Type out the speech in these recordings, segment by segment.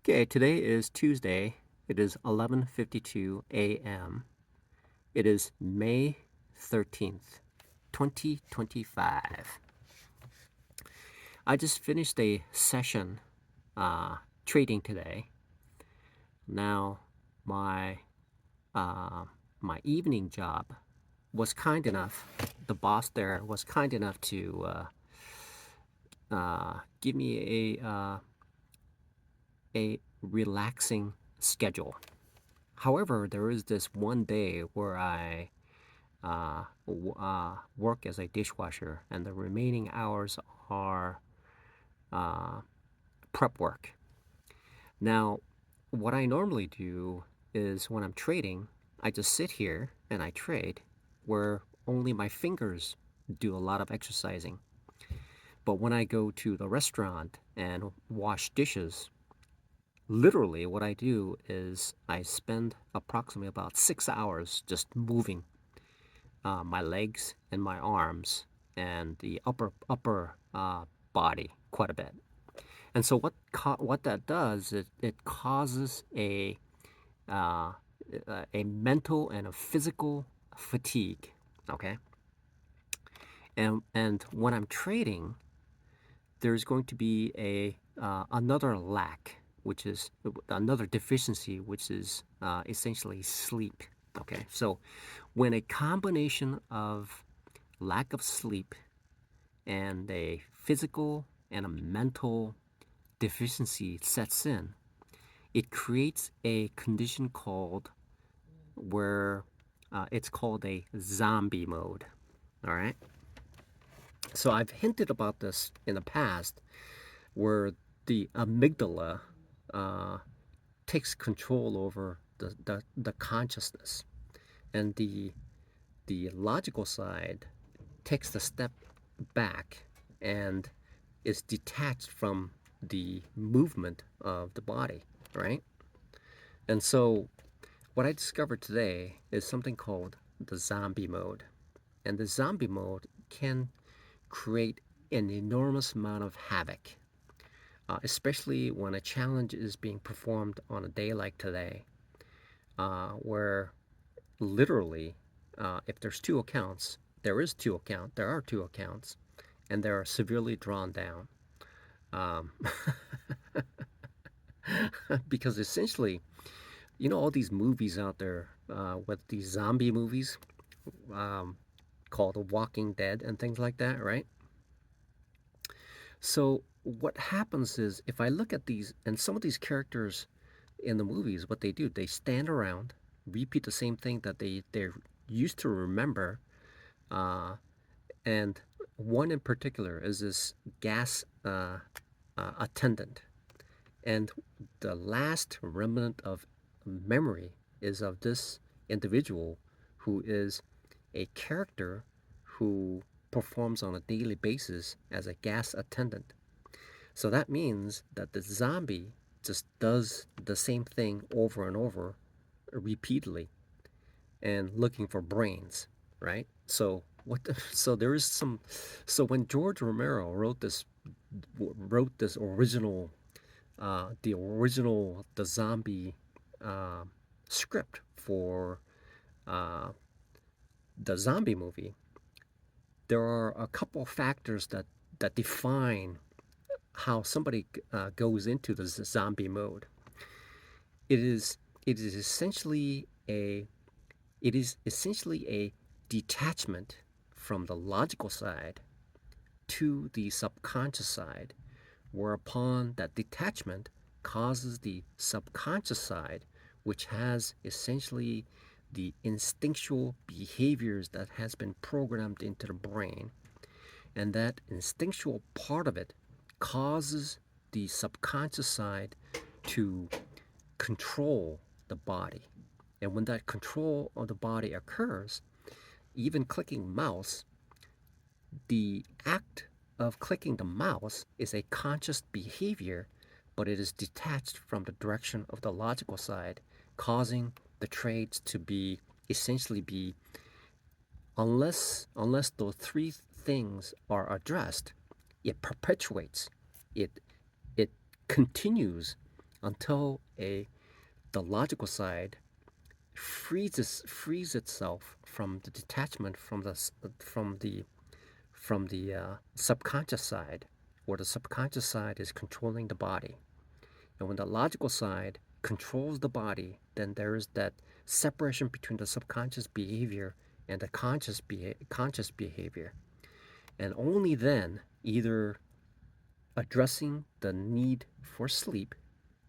Okay, today is Tuesday. It is 11:52 a.m. It is May 13th, 2025. I just finished a session trading today. Now, my uh, my evening job was kind enough. The boss there was kind enough to give me a relaxing schedule. However, there is this one day where I work as a dishwasher, and the remaining hours are uh, prep work. Now, what I normally do is when I'm trading, I just sit here and I trade, where only my fingers do a lot of exercising. But when I go to the restaurant and wash dishes, literally what I do is I spend approximately about 6 hours just moving my legs and my arms and the upper body quite a bit. And so what that does is it causes uh, a mental and a physical fatigue. Okay, and when I'm trading, there's going to be a another lack, which is another deficiency, which is essentially sleep. Okay, so when a combination of lack of sleep and a physical and a mental deficiency sets in, it creates a condition called where it's called a zombie mode. All right. So I've hinted about this in the past, where the amygdala uh, takes control over the consciousness, and the logical side takes the step back and is detached from the movement of the body, right? And so, what I discovered today is something called the zombie mode. And the zombie mode can create an enormous amount of havoc, especially when a challenge is being performed on a day like today, where literally, if there's two accounts, there are two accounts, and they are severely drawn down. Um, because essentially, all these movies out there with these zombie movies um, called The Walking Dead and things like that, right? So what happens is if I look at these and some of these characters in the movies, what they do, they stand around, repeat the same thing that they're used to remember, uh, and one in particular is this gas attendant. And the last remnant of memory is of this individual who is a character who performs on a daily basis as a gas attendant. So that means that the zombie just does the same thing over and over repeatedly and looking for brains, right? So there is some so when George Romero wrote this original the zombie uh, script for uh, the zombie movie, there are a couple of factors that define how somebody goes into the zombie mode. It is it is essentially a it is essentially a detachment from the logical side to the subconscious side, whereupon that detachment causes the subconscious side, which has essentially the instinctual behaviors that has been programmed into the brain, and that instinctual part of it causes the subconscious side to control the body. And when that control of the body occurs, even clicking mouse, the act of clicking the mouse is a conscious behavior, but it is detached from the direction of the logical side, causing the trades to be essentially be unless those three things are addressed, it perpetuates. It it continues until a the logical side frees itself from the detachment from the subconscious side, where the subconscious side is controlling the body. And when the logical side controls the body, then there is that separation between the subconscious behavior and the conscious behavior. And only then, either addressing the need for sleep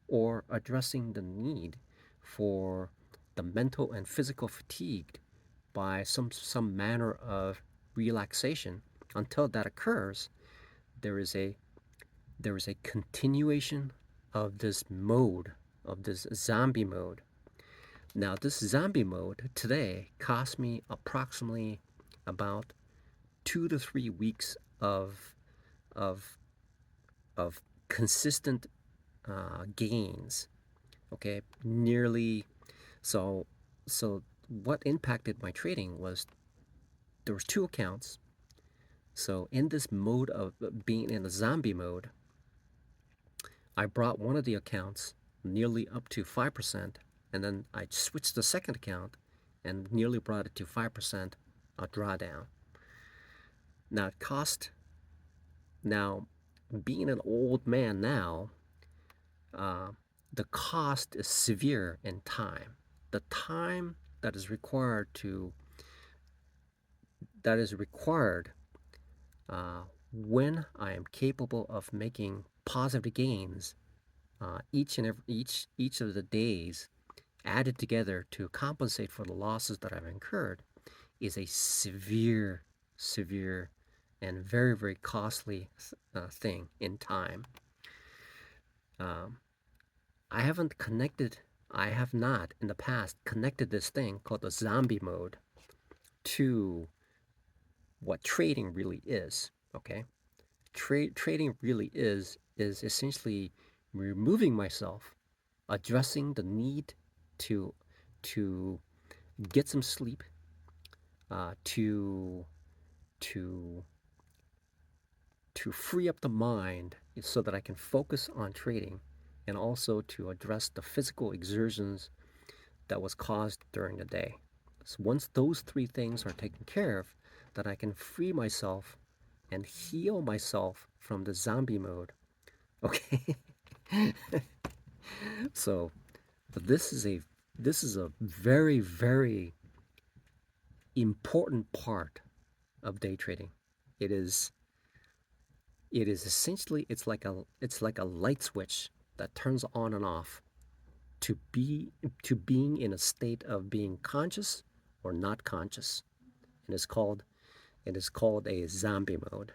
or addressing the need for the mental and physical fatigue by some manner of relaxation, until that occurs, there is a there is a continuation of this mode, of this zombie mode. Now, this zombie mode today cost me approximately about 2 to 3 weeks of of consistent gains. Okay, nearly. So so what impacted my trading was there was two accounts. So in this mode of being in the zombie mode, I brought one of the accounts nearly up to 5%, and then I switched the second account and nearly brought it to 5% a drawdown. Now it cost, now being an old man now, uh, the cost is severe in time. The time that is required to that is required when I am capable of making positive gains each of the days added together to compensate for the losses that I've incurred is a severe, and very, very costly thing in time. Um, I haven't connected, I have not in the past connected this thing called the zombie mode to what trading really is. Okay, trading really is essentially removing myself, addressing the need to to get some sleep, to to to free up the mind so that I can focus on trading, and also to address the physical exertions that was caused during the day. So once those three things are taken care of, then I can free myself and heal myself from the zombie mode. Okay. So this is a very, very important part of day trading. It is it is essentially it's like a light switch that turns on and off to being in a state of being conscious or not conscious. And it's called a zombie mode.